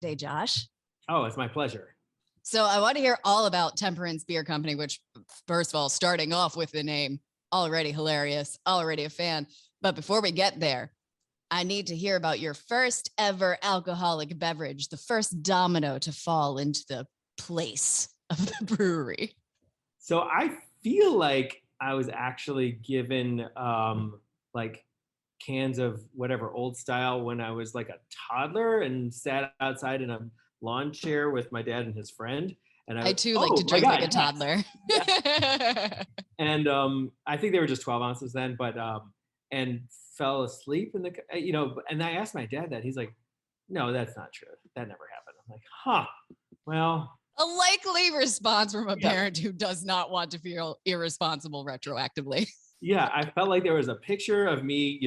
Day, Josh. Oh, it's my pleasure. So I want to hear all about Temperance Beer Company, which, first of all, starting off with the name, already hilarious, already a fan. But before we get there, I need to hear about your first ever alcoholic beverage, the first domino to fall into the place of the brewery. So I feel like I was actually given like cans of whatever old style when I was like a toddler and sat outside in a lawn chair with my dad and his friend. And I too like to drink like a toddler. Yeah. And I think they were just 12 ounces then, but and fell asleep in the, and I asked my dad that. He's like, no, that's not true. That never happened. I'm like, huh, well. A likely response from a parent who does not want to feel irresponsible retroactively. Yeah, I felt like there was a picture of me,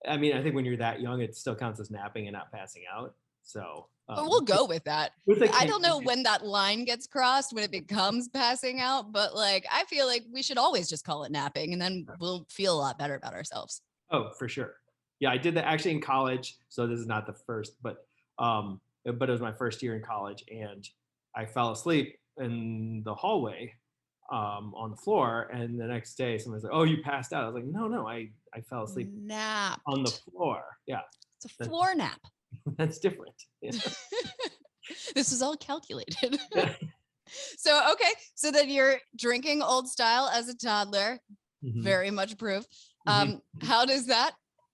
I mean, I think when you're that young, it still counts as napping and not passing out. So we'll go with that. I don't know when that line gets crossed, when it becomes passing out, but like, I feel like we should always just call it napping and then we'll feel a lot better about ourselves. Oh, for sure. Yeah, I did that actually in college. So this is not the first, but it was my first year in college and I fell asleep in the hallway on the floor. And the next day someone's like, oh, you passed out. I was like, no, I fell asleep on the floor. Yeah. It's a floor nap. That's different. Yeah. This is all calculated. So, okay. So then you're drinking old style as a toddler. Mm-hmm. Very much proof. How does that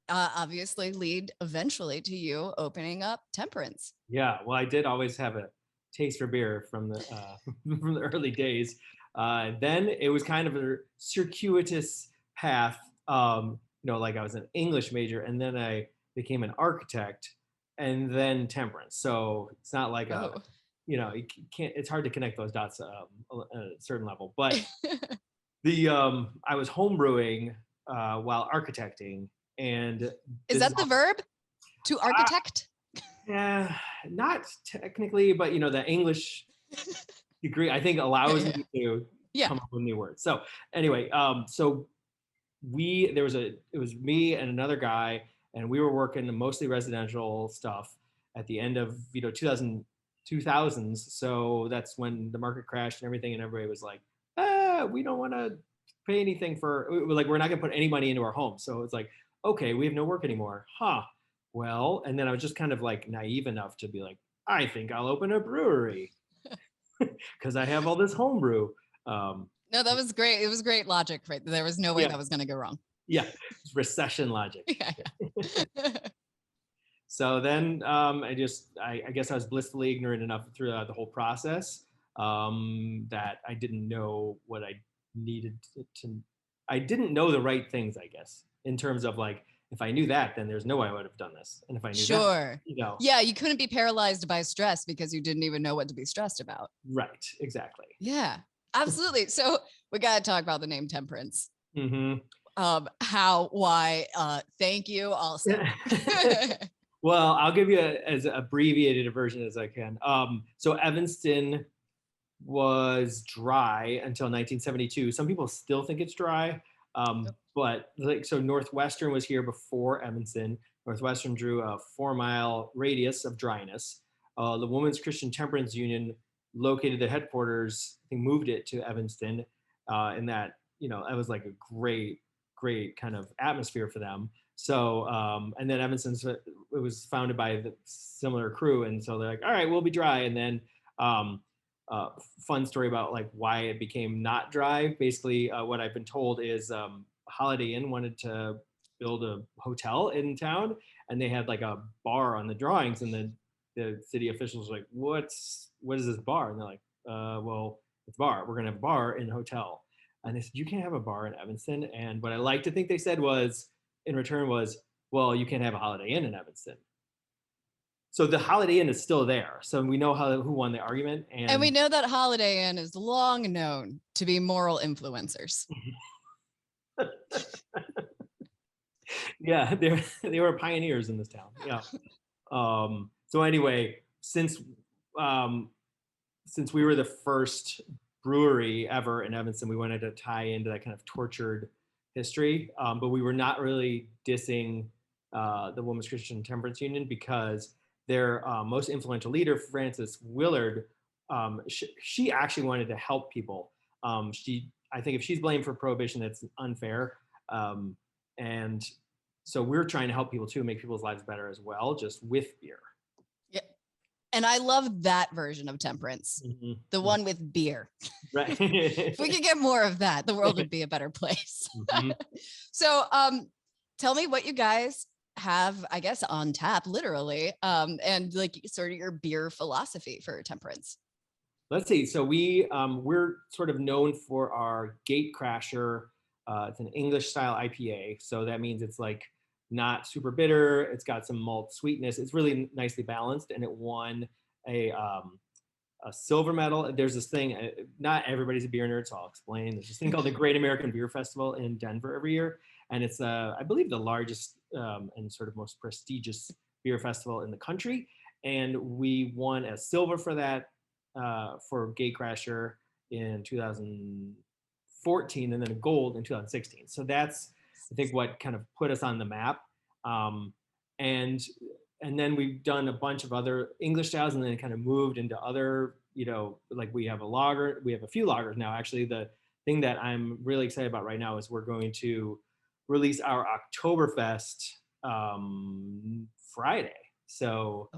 obviously lead eventually to you opening up Temperance? Yeah. Well, I did always have a taste for beer from the from the early days. Then it was kind of a circuitous path. Like I was an English major and then I became an architect and then Temperance. So it's not like you can't, it's hard to connect those dots at a certain level, but I was homebrewing while architecting. And is that the verb to architect? Yeah, not technically, but the English degree I think allows me to come up with new words. So anyway, so it was me and another guy, and we were working mostly residential stuff at the end of 2000s. So that's when the market crashed and everything, and everybody was like, we don't want to pay anything we're not gonna put any money into our home. So it's like, okay, we have no work anymore. Well, and then I was just kind of like naive enough to be like, I think I'll open a brewery because I have all this homebrew. No, that was great. It was great logic. Right? There was no way that was going to go wrong. Yeah, it's recession logic. Yeah. So then I guess I was blissfully ignorant enough throughout the whole process that I didn't know what I needed to. I didn't know the right things, I guess, in terms of like, if I knew that, then there's no way I would have done this. And if I knew that, yeah, you couldn't be paralyzed by stress because you didn't even know what to be stressed about. Right. Exactly. Yeah, absolutely. So we got to talk about the name Temperance. Mm-hmm. How, why, thank you also. Well, I'll give you as abbreviated a version as I can. So Evanston was dry until 1972. Some people still think it's dry. But so Northwestern was here before Evanston. Northwestern drew a 4-mile radius of dryness. The Women's Christian Temperance Union located their headquarters, I think moved it to Evanston, and that, that was like a great kind of atmosphere for them. So, and then Evanston, it was founded by the similar crew. And so they're like, all right, we'll be dry. And then, fun story about like why it became not dry. Basically, what I've been told is Holiday Inn wanted to build a hotel in town, and they had like a bar on the drawings, and then the city officials were like, what is this bar? And they're like, well, it's a bar. We're gonna have a bar in a hotel. And they said, you can't have a bar in Evanston. And what I like to think they said was, in return was, well, you can't have a Holiday Inn in Evanston. So the Holiday Inn is still there. So we know who won the argument. And we know that Holiday Inn is long known to be moral influencers. Yeah, they were pioneers in this town. Yeah. So anyway, since we were the first brewery ever in Evanston, we wanted to tie into that kind of tortured history, but we were not really dissing the Women's Christian Temperance Union because their most influential leader, Frances Willard, she actually wanted to help people. I think if she's blamed for prohibition, that's unfair. And so we're trying to help people too, make people's lives better as well, just with beer. Yeah. And I love that version of temperance, the one with beer. Right. If we could get more of that, the world would be a better place. So tell me what you guys have, I guess, on tap, literally, and like sort of your beer philosophy for temperance. Let's see. So we're sort of known for our Gate Crasher. It's an English style IPA. So that means it's like not super bitter. It's got some malt sweetness. It's really nicely balanced, and it won a silver medal. There's this thing, not everybody's a beer nerd, so I'll explain. There's this thing called the Great American Beer Festival in Denver every year. And it's, I believe, the largest and sort of most prestigious beer festival in the country. And we won a silver for that for Gate Crasher in 2014, and then a gold in 2016. So that's, I think, what kind of put us on the map. And then we've done a bunch of other English styles, and then kind of moved into other, like we have a few lagers now. Actually, the thing that I'm really excited about right now is we're going to release our Oktoberfest Friday. So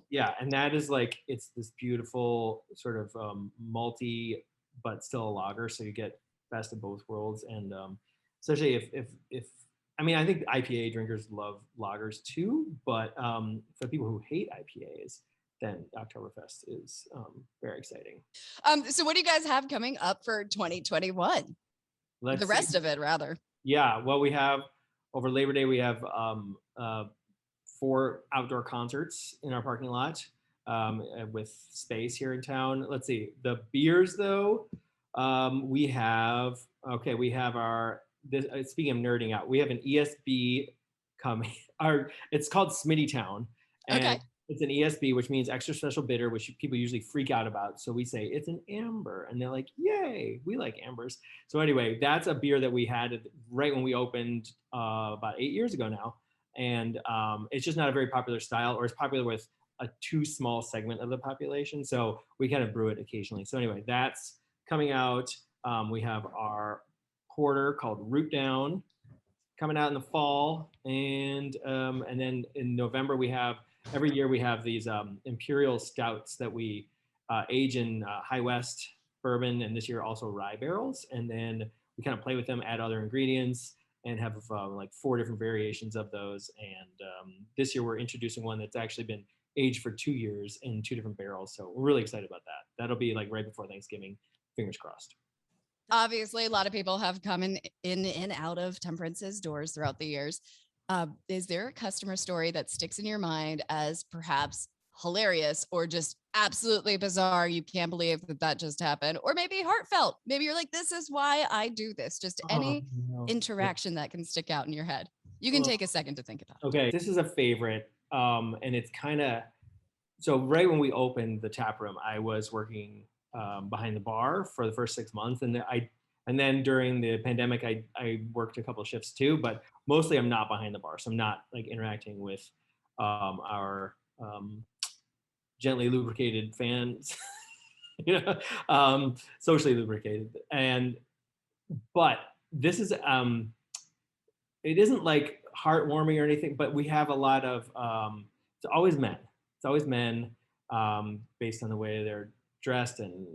yeah, and that is like, it's this beautiful sort of malty, but still a lager. So you get best of both worlds. And especially if I mean, I think IPA drinkers love lagers too, but for people who hate IPAs, then Oktoberfest is very exciting. So what do you guys have coming up for 2021? The rest of it, rather. Yeah, well, we have, over Labor Day, we have 4 outdoor concerts in our parking lot with space here in town. Let's see, the beers though, we have our, speaking of nerding out, we have an ESB coming. It's called Smitty Town, and it's an ESB, which means extra special bitter, which people usually freak out about. So we say it's an amber, and they're like, "Yay, we like ambers." So anyway, that's a beer that we had right when we opened about 8 years ago now, and it's just not a very popular style, or it's popular with a too small segment of the population. So we kind of brew it occasionally. So anyway, that's coming out. We have our porter called Root Down coming out in the fall, and then in November every year we have these imperial stouts that we age in High West bourbon, and this year also rye barrels, and then we kind of play with them, add other ingredients, and have like 4 different variations of those. And this year we're introducing one that's actually been aged for 2 years in 2 different barrels, so we're really excited about that. That'll be like right before Thanksgiving, fingers crossed. Obviously, a lot of people have come in and out of Temperance's doors throughout the years. Is there a customer story that sticks in your mind as perhaps hilarious or just absolutely bizarre? You can't believe that just happened, or maybe heartfelt. Maybe you're like, this is why I do this. Just any interaction that can stick out in your head. You can take a second to think about it. Okay, this is a favorite. And it's kind of, so right when we opened the tap room, I was working behind the bar for the first 6 months, and then during the pandemic, I worked a couple of shifts too, but mostly I'm not behind the bar, so I'm not like interacting with our gently lubricated fans, socially lubricated. But this is it isn't like heartwarming or anything, but we have a lot of it's always men. It's always men based on the way they're dressed and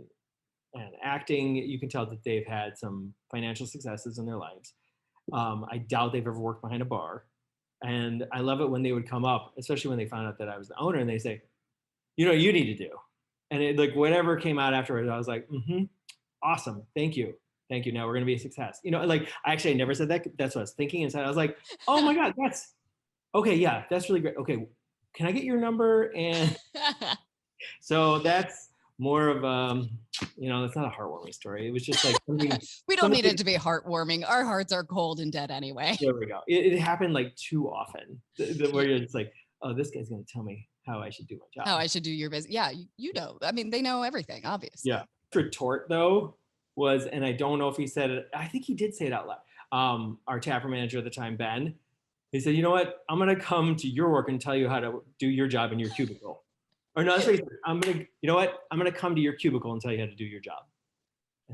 acting. You can tell that they've had some financial successes in their lives. I doubt they've ever worked behind a bar. And I love it when they would come up, especially when they found out that I was the owner, and they say, you need to do. And it, like, whatever came out afterwards, I was like, awesome. Thank you. Now we're going to be a success. Like, I never said that. That's what I was thinking inside. I was like, oh my God, that's okay. Yeah, that's really great. Okay. Can I get your number? And so that's more of it's not a heartwarming story. It was just like we don't need it to be heartwarming. Our hearts are cold and dead anyway. There we go. It happened like too often where you're just like, oh, this guy's gonna tell me how I should do my job, how I should do your business. Yeah, you know. I mean, they know everything, obviously. Yeah. Retort though was, and I don't know if he said it, I think he did say it out loud. Our tapper manager at the time, Ben, He said, you know what? I'm going to come to your work and tell you how to do your job in your cubicle. Or no, that's what he said. You know what? I'm going to come to your cubicle and tell you how to do your job.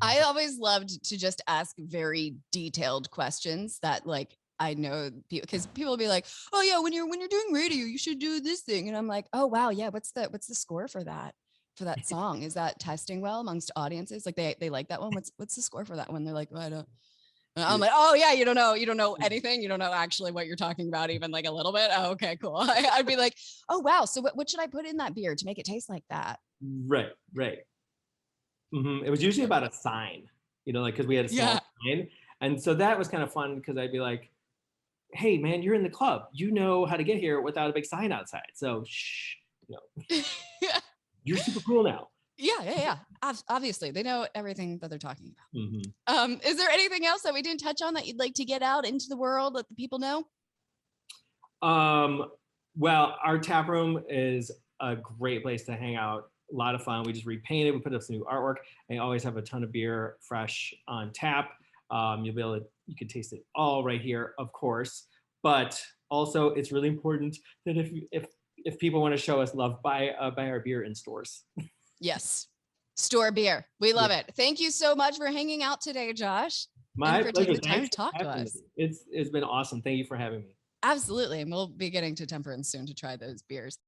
I always loved to just ask very detailed questions that like I know because people will be like, oh yeah, when you're doing radio, you should do this thing. And I'm like, oh wow, yeah, what's the score for that song? Is that testing well amongst audiences? Like they like that one. What's the score for that one? They're like, well, I don't. I'm like, oh yeah, you don't know anything. You don't know actually what you're talking about, even like a little bit. Oh, okay, cool. I'd be like, oh wow, so what should I put in that beer to make it taste like that? Right. It was usually about a sign, like because we had a small sign, and so that was kind of fun because I'd be like, hey man, you're in the club, you know how to get here without a big sign outside, so shh, you're super cool now. Yeah. Obviously, they know everything that they're talking about. Is there anything else that we didn't touch on that you'd like to get out into the world, let the people know? Well, our tap room is a great place to hang out. A lot of fun. We just repainted. We put up some new artwork. And always have a ton of beer fresh on tap. You'll be able to, you can taste it all right here, of course. But also, it's really important that if people want to show us love, buy our beer in stores. Yes, store beer. We love it. Thank you so much for hanging out today, Josh. My for pleasure. taking the time to talk to us. It's been awesome. Thank you for having me. Absolutely, and we'll be getting to Temperance soon to try those beers.